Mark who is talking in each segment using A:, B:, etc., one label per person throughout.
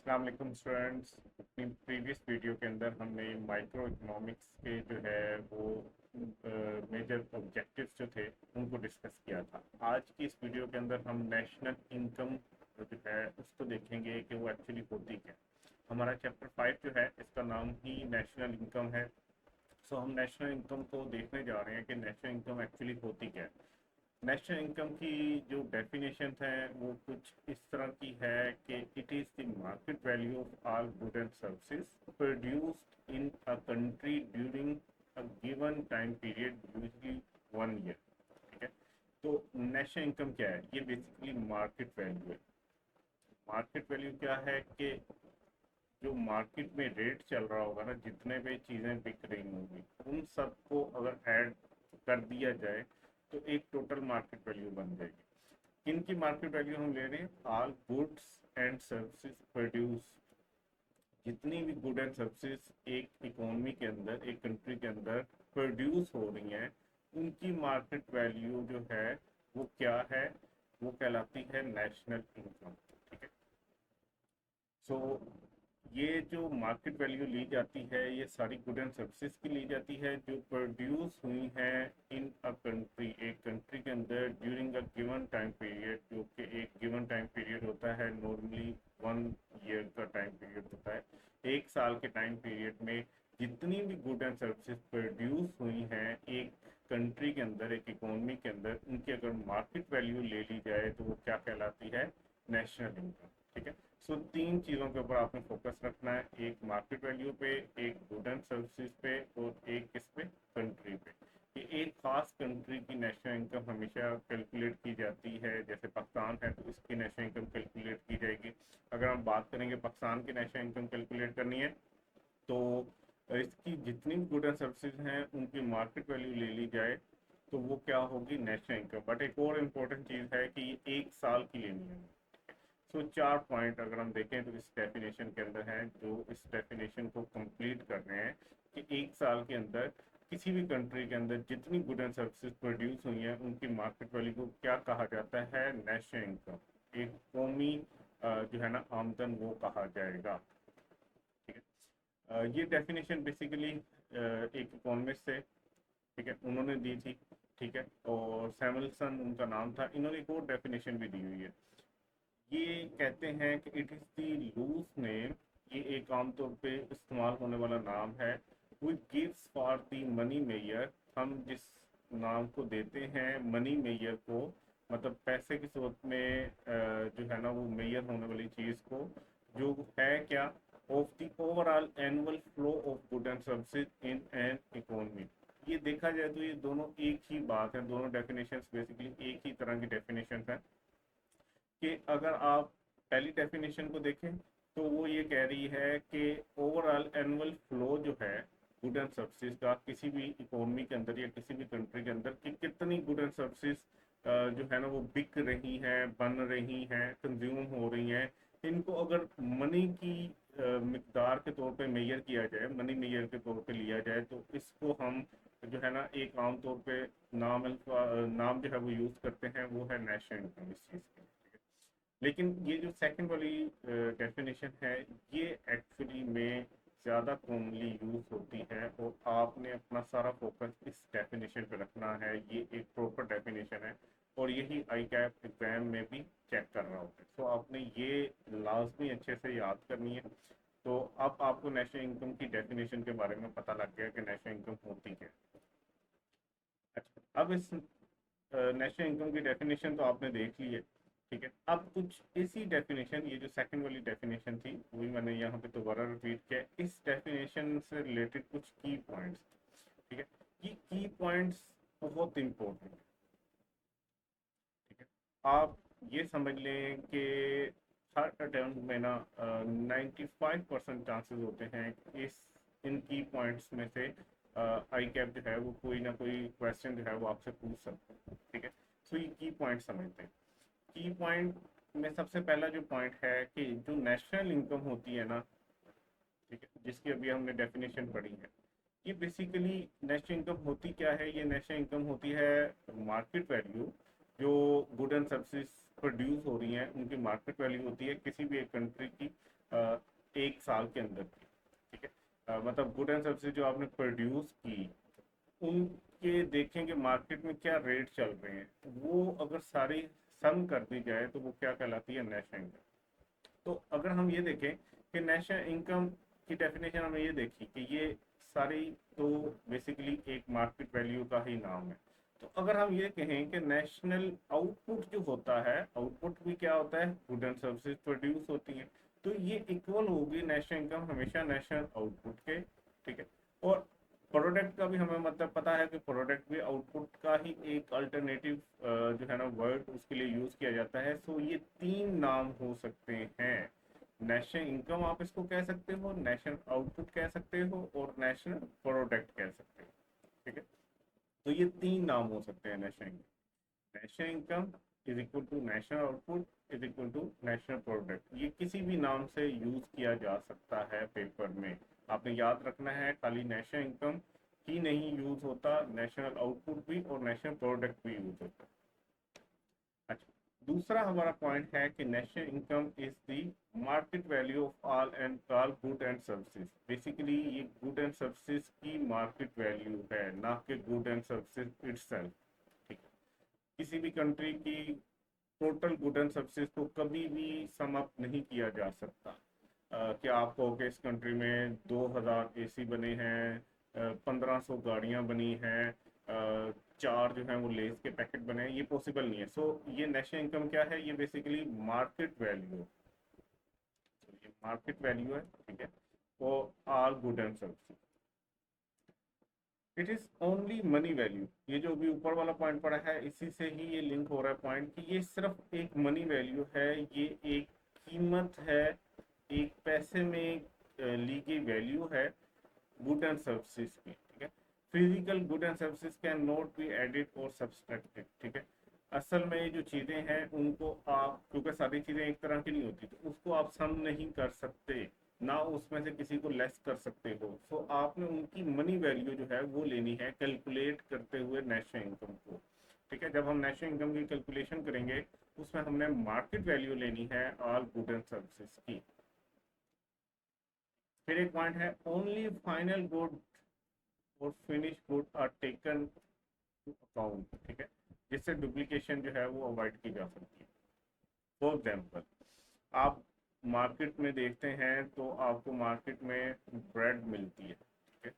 A: अस्सलाम वालेकुम स्टूडेंट्स। अपनी प्रीवियस वीडियो के अंदर हमने माइक्रो इकोनॉमिक्स के जो है वो मेजर ऑब्जेक्टिव्स जो थे उनको डिस्कस किया था। आज की इस वीडियो के अंदर हम नेशनल इनकम जो है उसको देखेंगे कि वो एक्चुअली होती क्या है। हमारा चैप्टर 5 जो है इसका नाम ही नेशनल इनकम है। सो हम नेशनल इनकम को देखने जा रहे हैं कि नेशनल इनकम एक्चुअली होती क्या है। नेशनल इनकम की जो डेफिनेशन है वो कुछ इस तरह की है कि it is the market value of all good and services produced in a country during a given time period usually 1 year. ठीक है, तो नेशनल इनकम क्या है? ये बेसिकली मार्केट वैल्यू है। मार्केट वैल्यू क्या है कि जो मार्केट में रेट चल रहा होगा ना, जितने भी चीज़ें बिक रही होंगी उन सबको अगर ऐड कर दिया जाए तो एक टोटल मार्केट वैल्यू बन जाएगी। किन की मार्केट वैल्यू हम ले रहे हैं? All goods and services produce. जितनी भी गुड एंड सर्विसेज एक इकोनॉमी के अंदर, एक कंट्री के अंदर प्रोड्यूस हो रही हैं, उनकी मार्केट वैल्यू जो है वो क्या है? वो कहलाती है नेशनल इनकम। ठीक है। सो ये जो मार्केट वैल्यू ली जाती है ये सारी गुड एंड सर्विसेज की ली जाती है जो प्रोड्यूस हुई हैं इन अ कंट्री, एक कंट्री के अंदर during a given time period, जो कि एक गिवन टाइम पीरियड होता है। नॉर्मली 1 ईयर का टाइम पीरियड होता है। एक साल के टाइम पीरियड में जितनी भी गुड एंड सर्विसेज प्रोड्यूस हुई हैं एक कंट्री के अंदर, एक इकोनॉमी के अंदर, उनकी अगर मार्केट वैल्यू ले ली जाए तो वो क्या कहलाती है? National income. ठीक है। सो तीन चीज़ों के ऊपर आपने फोकस रखना है, एक मार्केट वैल्यू पे, एक गुड एंड सर्विसेज पे, और एक किस पे? कंट्री पे। कि एक खास कंट्री की नेशनल इनकम हमेशा कैलकुलेट की जाती है। जैसे पाकिस्तान है तो इसकी नेशनल इनकम कैलकुलेट की जाएगी। अगर हम बात करेंगे पाकिस्तान की नेशनल इनकम कैलकुलेट करनी है तो इसकी जितनी भी गुड एंड सर्विसेज हैं उनकी मार्केट वैल्यू ले ली जाए तो वो क्या होगी? National income. बट एक और इम्पोर्टेंट चीज़ है कि ये एक साल की लेनी है। सो 4 पॉइंट अगर हम देखें तो इस डेफिनेशन के अंदर हैं जो इस डेफिनेशन को कंप्लीट कर रहे हैं कि एक साल के अंदर किसी भी कंट्री के अंदर जितनी गुड एंड सर्विसेज प्रोड्यूस हुई हैं उनकी मार्केट वैल्यू को क्या कहा जाता है? National income. एक कौमी जो है ना आमदन वो कहा जाएगा। ठीक है। ये डेफिनेशन बेसिकली एक इकोनॉमिस्ट से, ठीक है, उन्होंने दी थी। ठीक है, और सैमुअलसन उनका नाम था। इन्होंने एक और डेफिनेशन भी दी हुई है। ये कहते हैं कि it is the loose name, ये एक आमतौर पे इस्तेमाल होने वाला नाम है, which gives for the money mayor. हम जिस नाम को देते हैं मनी मेयर को, मतलब पैसे की सूरत में जो है ना वो मेयर होने वाली चीज़ को, जो है क्या? Of the overall annual flow of good and services in an economy. ये देखा जाए तो ये दोनों एक ही बात है, दोनों डेफिनेशंस बेसिकली एक ही तरह की डेफिनेशंस हैं। कि अगर आप पहली डेफिनेशन को देखें तो वो ये कह रही है कि ओवरऑल एनुअल फ्लो जो है गुड एंड सर्विसेज का किसी भी इकोनॉमी के अंदर या किसी भी कंट्री के अंदर, कि कितनी गुड एंड सर्विसेज जो है ना वो बिक रही हैं, बन रही हैं, कंज्यूम हो रही हैं, इनको अगर मनी की मिकदार के तौर पे मेजर किया जाए, मनी मेजर के तौर पे लिया जाए, तो इसको हम जो है ना एक आम तौर पे नाम जो है वो यूज़ करते हैं, वो है नेशनल इनकम इस चीज़ की। लेकिन ये जो सेकंड वाली डेफिनेशन है ये एक्चुअली में ज़्यादा कॉमनली यूज़ होती है और आपने अपना सारा फोकस इस डेफिनेशन पे रखना है। ये एक प्रॉपर डेफिनेशन है और यही आई कैप एग्जाम में भी चेक कर रहा होता है। सो आपने ये लाजमी अच्छे से याद करनी है। तो अब आपको नेशनल इनकम की डेफिनेशन के बारे में पता लग गया कि नेशनल इनकम होती क्या है। अच्छा, अब इस नेशनल इनकम की डेफिनेशन तो आपने देख ली है। ठीक है, अब कुछ इसी डेफिनेशन, ये जो सेकंड वाली डेफिनेशन थी वही मैंने यहाँ पे दोबारा रिपीट किया, इस डेफिनेशन से रिलेटेड कुछ की पॉइंट्स। ठीक है, ये की पॉइंट्स बहुत इंपॉर्टेंट है। ठीक है, आप ये समझ लें कि हर अटेम्प्ट में ना 95% चांसेस होते हैं कि इस इन की पॉइंट्स में से आई कैप जो है वो कोई ना कोई क्वेश्चन जो है वो आपसे पूछ सकते हैं। ठीक है, सो ये की पॉइंट समझते हैं। की पॉइंट में सबसे पहला जो पॉइंट है कि जो नेशनल इनकम होती है ना, ठीक है, जिसकी अभी हमने डेफिनेशन पढ़ी है, ये बेसिकली नेशनल इनकम होती क्या है? ये नेशनल इनकम होती है मार्केट वैल्यू जो गुड एंड सर्विसेज प्रोड्यूस हो रही हैं उनकी मार्केट वैल्यू होती है किसी भी एक कंट्री की एक साल के अंदर की, ठीक है। मतलब गुड एंड सर्विसेज जो आपने प्रोड्यूस की उनके देखेंगे मार्केट में क्या रेट चल रहे हैं, वो अगर सारी सम कर दी जाए तो वो क्या कहलाती है, नेशनल इनकम। तो अगर हम ये देखें कि नेशनल इनकम की डेफिनेशन हमने ये देखी कि ये सारी तो बेसिकली एक मार्केट वैल्यू का ही नाम है। तो अगर हम ये कहें कि नेशनल आउटपुट जो होता है, आउटपुट भी क्या होता है, गुड एंड सर्विसेज प्रोड्यूस होती हैं, तो ये इक्वल होगी नेशनल इनकम हमेशा नेशनल आउटपुट के, ठीक है। और प्रोडक्ट का भी हमें मतलब पता है कि प्रोडक्ट भी आउटपुट का ही एक अल्टरनेटिव जो है ना वर्ड उसके लिए यूज किया जाता है। सो ये तीन नाम हो सकते हैं, नेशनल इनकम आप इसको कह सकते हो, नेशनल आउटपुट कह सकते हो, और नेशनल प्रोडक्ट कह सकते हो, ठीक है। तो ये तीन नाम हो सकते हैं national income. National income is equal to national output is equal to national product. ये किसी भी नाम से यूज किया जा सकता है पेपर में। आपने याद रखना है खाली नेशनल इनकम ही नहीं यूज होता, नेशनल आउटपुट भी और नेशनल प्रोडक्ट भी यूज होता है। अच्छा, दूसरा हमारा पॉइंट है कि national income is the market value of all good and services. Basically ये गुड एंड सर्विसेज की मार्केट वैल्यू है, ना कि गुड एंड सर्विसेज इटसेल्फ, ठीक है। किसी भी कंट्री की टोटल गुड एंड सर्विसेज को कभी भी सम अप नहीं किया जा सकता। क्या आप कहो कि इस कंट्री में 2000 एसी बने हैं, 1500 गाड़ियां बनी हैं, चार जो हैं वो लेस के पैकेट बने हैं, ये पॉसिबल नहीं है। सो ये नेशनल इनकम क्या है, ये बेसिकली मार्केट वैल्यू, ये मार्केट वैल्यू है, ठीक है, for all good and services. It is only money value. ये जो भी ऊपर वाला पॉइंट पड़ा है इसी से ही ये लिंक हो रहा है पॉइंट कि ये सिर्फ एक मनी वैल्यू है, ये एक कीमत है, एक पैसे में ली गई वैल्यू है गुड एंड सर्विसेज की, ठीक है। Physical good and services can not be added और सब्सट्रैक्टेड, ठीक है। असल में ये जो चीज़ें हैं उनको आप, क्योंकि सारी चीज़ें एक तरह की नहीं होती, तो उसको आप सम नहीं कर सकते, ना उसमें से किसी को लेस कर सकते हो। सो आपने उनकी मनी वैल्यू जो है वो लेनी है कैलकुलेट करते हुए नेशनल इनकम को, ठीक है। जब हम नेशनल इनकम की कैलकुलेशन करेंगे उसमें हमने मार्केट वैल्यू लेनी है ऑल गुड एंड सर्विसेज की। फिर एक पॉइंट है, ओनली फाइनल गुड और finish good are taken to account, ठीक है, जिससे डुप्लीकेशन जो है वो अवॉइड की जा सकती है। फॉर एग्जाम्पल, आप मार्केट में देखते हैं तो आपको मार्केट में ब्रेड मिलती है, ठीक है,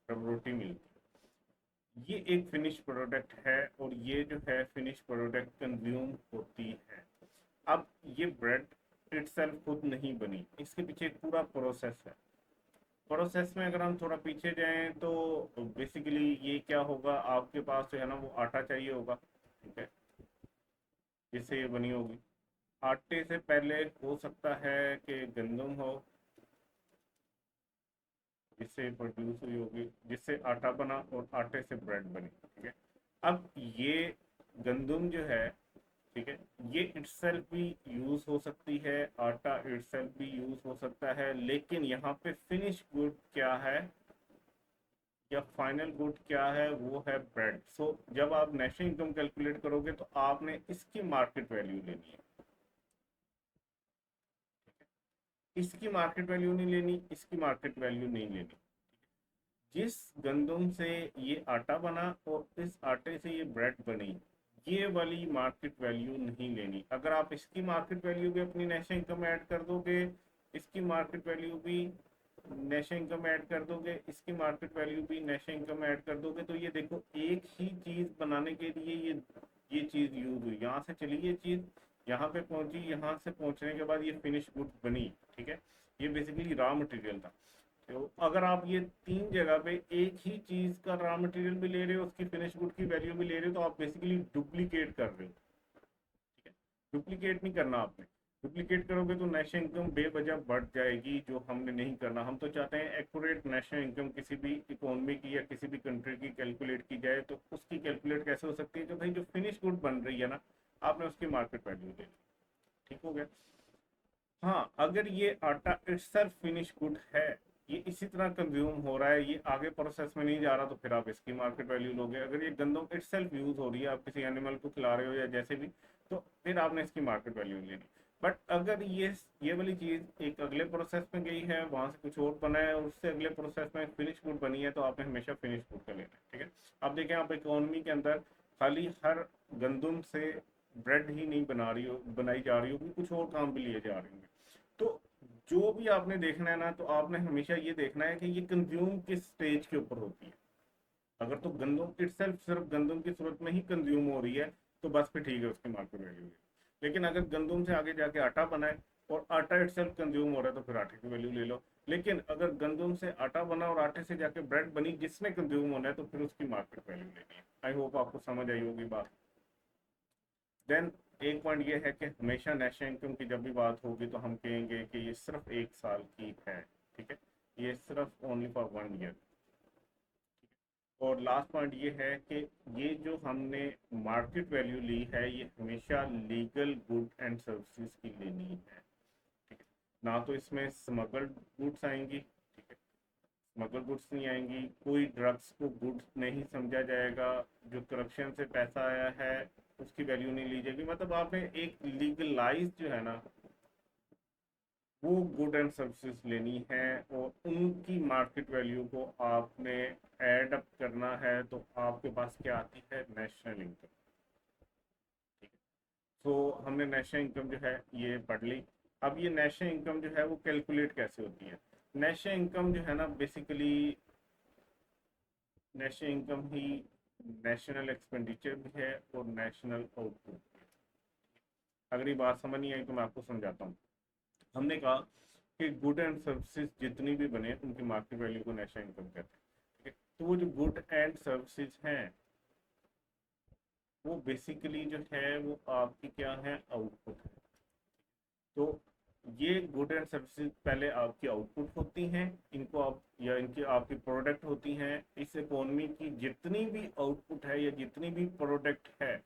A: तब रोटी मिलती है, ये एक फिनिश प्रोडक्ट है और ये जो है फिनिश प्रोडक्ट कंज्यूम होती है। अब ये ब्रेड इटसेल्फ खुद नहीं बनी, इसके पीछे एक पूरा प्रोसेस है। प्रोसेस में अगर हम थोड़ा पीछे जाएं तो बेसिकली ये क्या होगा, आपके पास जो है ना वो आटा चाहिए होगा, ठीक है, जिससे ये बनी होगी। आटे से पहले हो सकता है कि गंदम हो, जिससे प्रोड्यूस हुई होगी, जिससे आटा बना और आटे से ब्रेड बनी, ठीक है। अब ये गंदम जो है, ठीक है, ये इटसेल्फ भी यूज हो सकती है, आटा इटसेल्फ भी यूज हो सकता है, लेकिन यहाँ पे फिनिश गुड क्या है या फाइनल गुड क्या है, वो है ब्रेड। सो जब आप नेशनल इनकम कैलकुलेट करोगे तो आपने इसकी मार्केट वैल्यू लेनी है, इसकी मार्केट वैल्यू नहीं लेनी, इसकी मार्केट वैल्यू नहीं लेनी। जिस गंदम से ये आटा बना और इस आटे से ये ब्रेड बनी, ये वाली मार्केट वैल्यू नहीं लेनी। अगर आप इसकी मार्केट वैल्यू भी अपनी नेशनल इनकम ऐड कर दोगे, इसकी मार्केट वैल्यू भी नेशनल इनकम ऐड कर दोगे, इसकी मार्केट वैल्यू भी नेशनल इनकम ऐड कर दोगे, तो ये देखो एक ही चीज बनाने के लिए ये चीज यूज हुई, यहाँ से चली ये चीज यहाँ पे पहुंची, यहाँ से पहुंचने के बाद ये फिनिश गुड बनी, ठीक है। ये बेसिकली रॉ मटेरियल था। तो अगर आप ये तीन जगह पे एक ही चीज का रॉ मटेरियल भी ले रहे हो, उसकी फिनिश गुड की वैल्यू भी ले रहे हो, तो आप बेसिकली डुप्लीकेट कर रहे हो, ठीक है। डुप्लीकेट नहीं करना आपने, डुप्लीकेट करोगे तो नेशनल इनकम बेवजह बढ़ जाएगी, जो हमने नहीं करना। हम तो चाहते हैं एक्यूरेट नेशनल इनकम किसी भी इकोनॉमी की या किसी भी कंट्री की कैलकुलेट की जाए, तो उसकी कैलकुलेट कैसे हो सकती है, जो भाई जो फिनिश गुड बन रही है ना, आपने उसकी मार्केट वैल्यू ले ली, ठीक हो गया। हाँ, अगर ये आटा इटसेल्फ फिनिश गुड है, ये इसी तरह कंज्यूम हो रहा है, ये आगे प्रोसेस में नहीं जा रहा, तो फिर आप इसकी मार्केट वैल्यू लोगे। अगर ये गंदम इटसेल्फ यूज हो रही है, आप किसी एनिमल को खिला रहे हो या जैसे भी, तो फिर आपने इसकी मार्केट वैल्यू लेनी। बट अगर ये वाली चीज़ एक अगले प्रोसेस में गई है, वहां से कुछ और बना है और उससे अगले प्रोसेस में फिनिश गुड बनी है, तो आपने हमेशा फिनिश गुड का लेना है, ठीक है। अब देखें, आप इकोनॉमी के अंदर खाली हर गंदम से ब्रेड ही नहीं बनाई जा रही होगी, कुछ और काम भी लिए जा रहे होंगे। तो जो भी आपने देखना है ना, तो आपने हमेशा ये देखना है कि ये कंज्यूम किस स्टेज के ऊपर होती है। अगर तो गंदम इटसेल्फ सिर्फ गंदम की सूरत में ही कंज्यूम हो रही है, तो बस फिर ठीक है, उसकी मार्केट वैल्यू है। लेकिन अगर गंदम से आगे जाके आटा बना है और आटा इटसेल्फ कंज्यूम हो रहा है, तो फिर आटे की वैल्यू ले लो। लेकिन अगर गंदम से आटा बना और आटे से जाके ब्रेड बनी जिसने कंज्यूम होना है, तो फिर उसकी मार्केट वैल्यू लेनी है। आई होप आपको समझ आई होगी बात। देन एक पॉइंट ये है कि हमेशा नेशनल इनकम की जब भी बात होगी, तो हम कहेंगे कि ये सिर्फ 1 साल की है, ठीक है। ये सिर्फ ओनली फॉर 1 ईयर। और लास्ट पॉइंट ये है कि ये जो हमने मार्केट वैल्यू ली है, ये हमेशा लीगल गुड एंड सर्विसेज की लेनी है, ठीक है। ना तो इसमें स्मगल्ड गुड्स आएंगी, ठीक है, स्मगल गुड्स नहीं आएंगी, कोई ड्रग्स को गुड्स नहीं समझा जाएगा, जो करप्शन से पैसा आया है उसकी वैल्यू नहीं ली जाएगी। मतलब आपने एक लीगलाइज जो है ना, वो गुड एंड सर्विसेज लेनी है, और उनकी मार्केट वैल्यू को आपने ऐड अप करना है, तो आपके पास क्या आती है, नेशनल इनकम, ठीक है। तो हमने नेशनल इनकम जो है ये पढ़ ली। अब ये नेशनल इनकम जो है वो कैलकुलेट कैसे होती है। नेशनल इनकम जो है ना, बेसिकली नेशनल इनकम ही नेशनल एक्सपेंडिचर भी है और नेशनल आउटपुट। अगर ये बात समझ नहीं आई तो मैं आपको समझाता हूँ। हमने कहा कि गुड एंड सर्विसेज जितनी भी बने उनकी मार्केट वैल्यू को नेशनल इनकम कहते हैं, ठीक है। तो वो जो गुड एंड सर्विसेज हैं, वो बेसिकली जो है वो आपकी क्या है, आउटपुट है। तो ये गुड एंड सर्विसेज पहले आपकी आउटपुट होती हैं, इनको आप या इनकी आपकी प्रोडक्ट होती हैं। इस इकोनॉमी की जितनी भी आउटपुट है या जितनी भी प्रोडक्ट है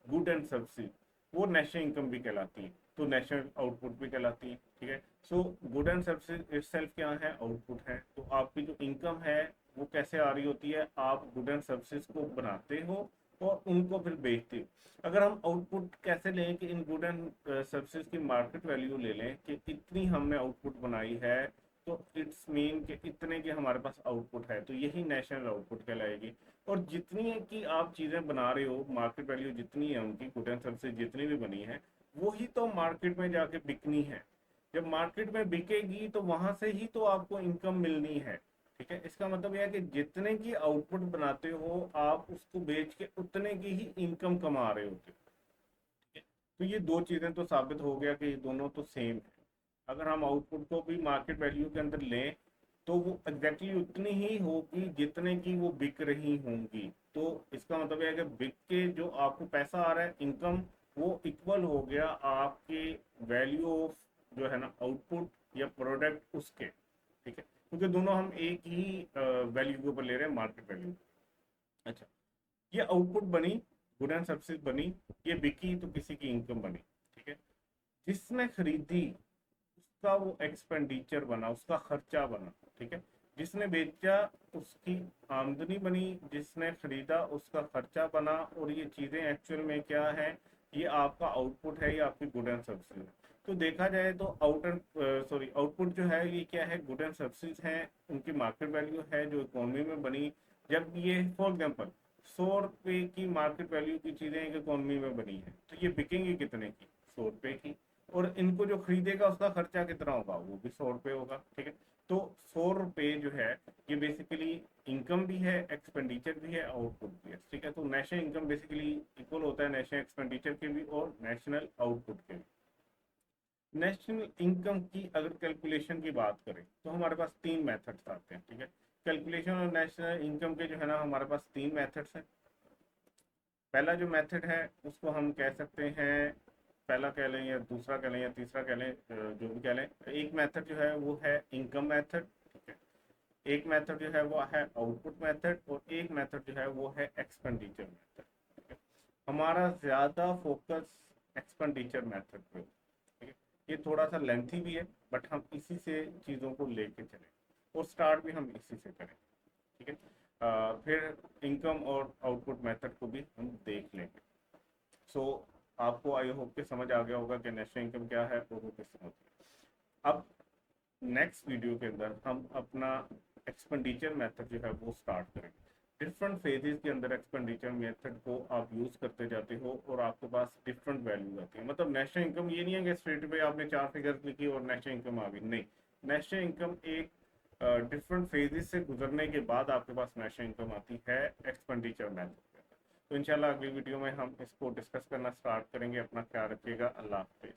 A: गुड एंड सर्विसेज, वो नेशनल इनकम भी कहलाती है, तो नेशनल आउटपुट भी कहलाती है, ठीक है। So good and services itself क्या है, आउटपुट है। तो आपकी जो इनकम है वो कैसे आ रही होती है, आप गुड एंड सर्विसेज को बनाते हो और उनको फिर बेचते हो। अगर हम आउटपुट कैसे लें कि इन गुड एंड सर्विसेज की मार्केट वैल्यू ले लें कि इतनी हमने आउटपुट बनाई है, तो इट्स मीन कि इतने की हमारे पास आउटपुट है, तो यही नेशनल आउटपुट कहलाएगी। और जितनी की आप चीज़ें बना रहे हो, मार्केट वैल्यू जितनी है उनकी, गुड एंड सर्विसेज जितनी भी बनी है, वही तो मार्केट में जाके बिकनी है। जब मार्केट में बिकेगी तो वहां से ही तो आपको इनकम मिलनी है, ठीक है। इसका मतलब यह है कि जितने की आउटपुट बनाते हो आप उसको बेच के उतने की ही इनकम कमा रहे होते हो, ठीक है। तो ये दो चीजें तो साबित हो गया कि ये दोनों तो सेम है। अगर हम आउटपुट को भी मार्केट वैल्यू के अंदर लें, तो वो एग्जैक्टली उतनी ही होगी जितने की वो बिक रही होंगी। तो इसका मतलब है कि बिक के जो आपको पैसा आ रहा है, इनकम, वो इक्वल हो गया आपके वैल्यू ऑफ जो है ना आउटपुट या प्रोडक्ट उसके, ठीक है। क्योंकि दोनों हम एक ही वैल्यू के ऊपर ले रहे हैं, मार्केट वैल्यू। अच्छा, ये आउटपुट बनी, गुड एंड सर्विसेज बनी, ये बिकी तो किसी की इनकम बनी, ठीक है। जिसने खरीदी उसका वो एक्सपेंडिचर बना, उसका खर्चा बना, ठीक है। जिसने बेचा उसकी आमदनी बनी, जिसने खरीदा उसका खर्चा बना। और ये चीज़ें एक्चुअल में क्या है, ये आपका आउटपुट है, ये आपकी गुड एंड सर्विसेज है। तो देखा जाए तो आउटपुट जो है ये क्या है, गुड एंड सर्विसेज हैं, उनकी मार्केट वैल्यू है जो इकोनॉमी में बनी। जब ये फॉर एग्जाम्पल 100 रुपए की मार्केट वैल्यू की चीज़ें एक इकोनॉमी में बनी है, तो ये बिकेंगी कितने की, 100 रुपए की। और इनको जो खरीदेगा उसका खर्चा कितना होगा, वो भी 100 रुपये होगा, ठीक है। तो 100 रुपये जो है ये बेसिकली इनकम भी है, एक्सपेंडिचर भी है, आउटपुट भी है, ठीक है। तो नेशनल इनकम बेसिकली इक्वल होता है नेशनल एक्सपेंडिचर के भी और नेशनल आउटपुट के भी। नेशनल इनकम की अगर कैलकुलेशन की बात करें, तो हमारे पास 3 मेथड्स आते हैं, ठीक है। कैलकुलेशन और नेशनल इनकम के जो है ना, हमारे पास 3 मेथड्स हैं। पहला जो मेथड है उसको हम कह सकते हैं, पहला कह लें या दूसरा कह लें या तीसरा कह लें, जो भी कह लें। एक मेथड जो है वो है इनकम मेथड, ठीक है। एक मेथड जो है वो है आउटपुट मेथड, और एक मेथड जो है वो है एक्सपेंडिचर मेथड, ठीक है। हमारा ज़्यादा फोकस एक्सपेंडिचर मेथड पे, ठीक है। ये थोड़ा सा लेंथी भी है, बट हम इसी से चीज़ों को लेके चलें और स्टार्ट भी हम इसी से करें, ठीक है। फिर इनकम और आउटपुट मेथड को भी हम देख लेंगे। सो आपको आई होप के समझ आ गया होगा कि नेशनल इनकम क्या है और वो किस होती है। अब नेक्स्ट वीडियो के अंदर हम अपना एक्सपेंडिचर मेथड जो है वो स्टार्ट करेंगे। डिफरेंट फेजेस के अंदर एक्सपेंडिचर मेथड को आप यूज करते जाते हो और आपके पास डिफरेंट वैल्यूज आती है। मतलब नेशनल इनकम ये नहीं है कि स्ट्रेट पे आपने 4 फिगर्स लिखी और नेशनल इनकम आ गई, नहीं। नेशनल इनकम एक डिफरेंट फेजेस से गुजरने के बाद आपके पास नेशनल इनकम आती है एक्सपेंडिचर मेथड। तो इंशाल्लाह अगली वीडियो में हम इसको डिस्कस करना स्टार्ट करेंगे। अपना ख्याल रखिएगा। अल्लाह हाफिज।